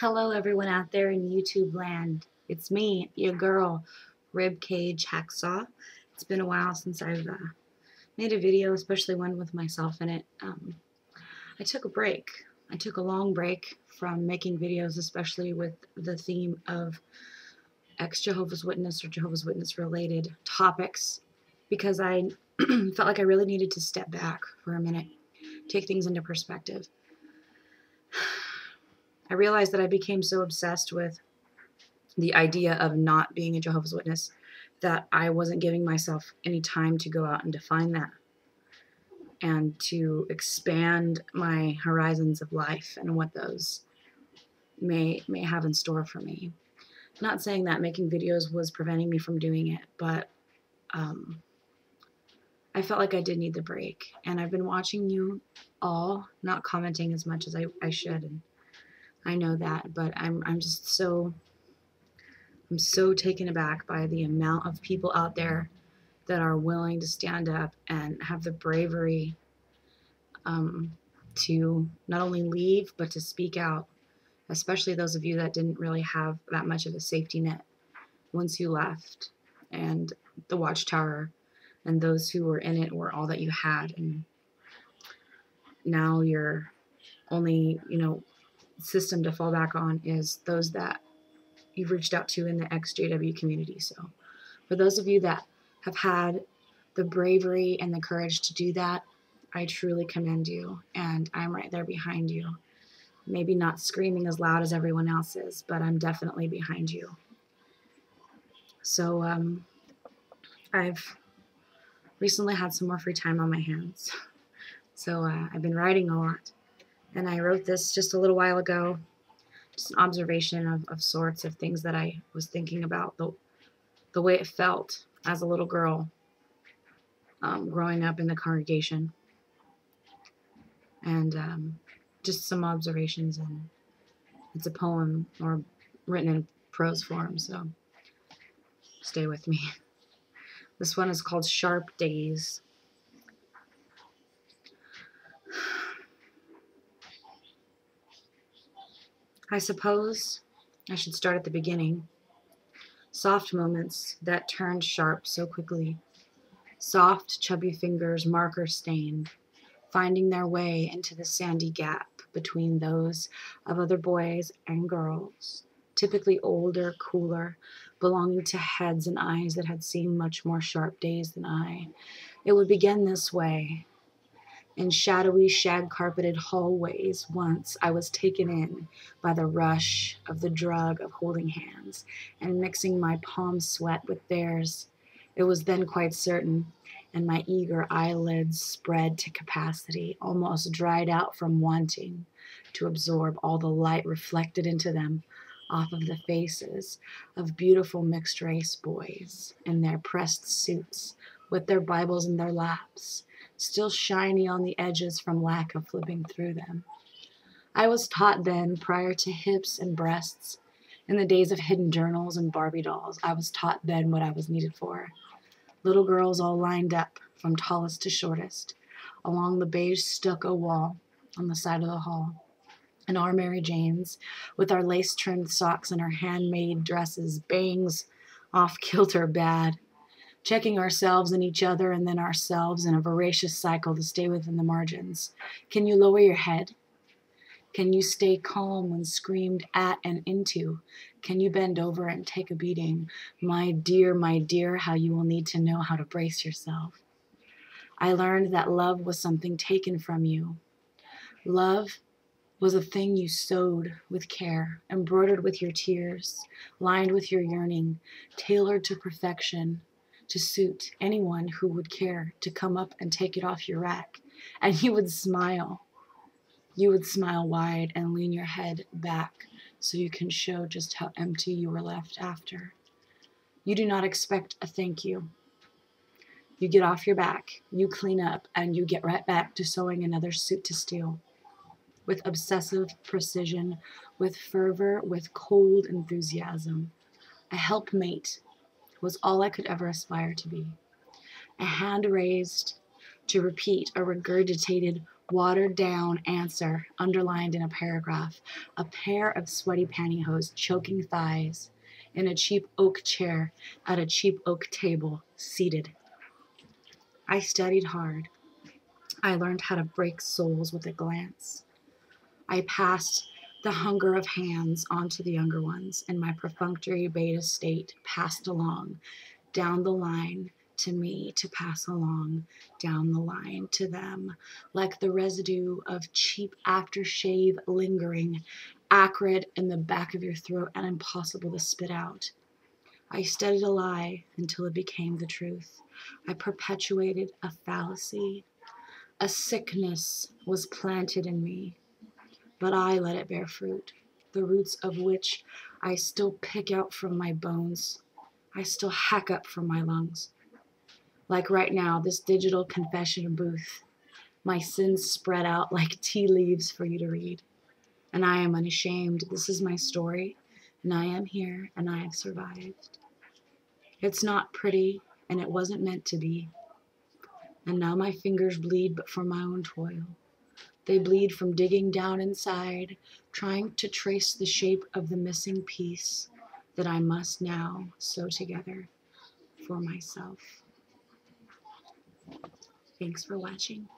Hello, everyone out there in YouTube land. It's me, your girl, Ribcage Hacksaw. It's been a while since I've made a video, especially one with myself in it. I took a break. I took a long break from making videos, especially with the theme of ex-Jehovah's Witness or Jehovah's Witness related topics, because I felt like I really needed to step back for a minute, take things into perspective. I realized that I became so obsessed with the idea of not being a Jehovah's Witness that I wasn't giving myself any time to go out and define that and to expand my horizons of life and what those may have in store for me. Not saying that making videos was preventing me from doing it, but I felt like I did need the break. And I've been watching you all, not commenting as much as I should, and I know that, but I'm so taken aback by the amount of people out there that are willing to stand up and have the bravery to not only leave, but to speak out, especially those of you that didn't really have that much of a safety net once you left, and the Watchtower and those who were in it were all that you had, and now your only, system to fall back on is those that you've reached out to in the ex-JW community. So for those of you that have had the bravery and the courage to do that, I truly commend you, and I'm right there behind you. Maybe not screaming as loud as everyone else is, but I'm definitely behind you. So I've recently had some more free time on my hands. So I've been writing a lot, and I wrote this just a little while ago. Just an observation of sorts of things that I was thinking about, the way it felt as a little girl growing up in the congregation, and just some observations. And it's a poem or written in prose form, so stay with me. This one is called Sharp Days. I suppose I should start at the beginning. Soft moments that turned sharp so quickly. Soft, chubby fingers, marker stained, finding their way into the sandy gap between those of other boys and girls, typically older, cooler, belonging to heads and eyes that had seen much more sharp days than I. It would begin this way. In shadowy, shag-carpeted hallways, once I was taken in by the rush of the drug of holding hands and mixing my palm sweat with theirs. It was then quite certain, and my eager eyelids spread to capacity, almost dried out from wanting to absorb all the light reflected into them off of the faces of beautiful mixed-race boys in their pressed suits with their Bibles in their laps, still shiny on the edges from lack of flipping through them. I was taught then, prior to hips and breasts, in the days of hidden journals and Barbie dolls, I was taught then what I was needed for. Little girls all lined up, from tallest to shortest, along the beige stucco wall on the side of the hall. And our Mary Janes, with our lace-trimmed socks and our handmade dresses, bangs off-kilter bad, checking ourselves and each other and then ourselves in a voracious cycle to stay within the margins. Can you lower your head? Can you stay calm when screamed at and into? Can you bend over and take a beating? My dear, how you will need to know how to brace yourself. I learned that love was something taken from you. Love was a thing you sewed with care, embroidered with your tears, lined with your yearning, tailored to perfection, to suit anyone who would care to come up and take it off your rack. And you would smile. You would smile wide and lean your head back so you can show just how empty you were left after. You do not expect a thank you. You get off your back, you clean up, and you get right back to sewing another suit to steal. With obsessive precision, with fervor, with cold enthusiasm. A helpmate was all I could ever aspire to be. A hand raised to repeat a regurgitated Watered down answer underlined in a paragraph, a pair of sweaty pantyhose choking thighs, in a cheap oak chair at a cheap oak table, seated. I studied hard. I learned how to break souls with a glance. I passed the hunger of hands onto the younger ones, and my perfunctory beta state passed along, down the line to me to pass along, down the line to them, like the residue of cheap aftershave lingering, acrid in the back of your throat and impossible to spit out. I studied a lie until it became the truth. I perpetuated a fallacy. A sickness was planted in me, but I let it bear fruit, the roots of which I still pick out from my bones. I still hack up from my lungs. Like right now, this digital confession booth, my sins spread out like tea leaves for you to read. And I am unashamed. This is my story, and I am here, and I have survived. It's not pretty, and it wasn't meant to be. And now my fingers bleed, but from my own toil. They bleed from digging down inside, trying to trace the shape of the missing piece that I must now sew together for myself. Thanks for watching.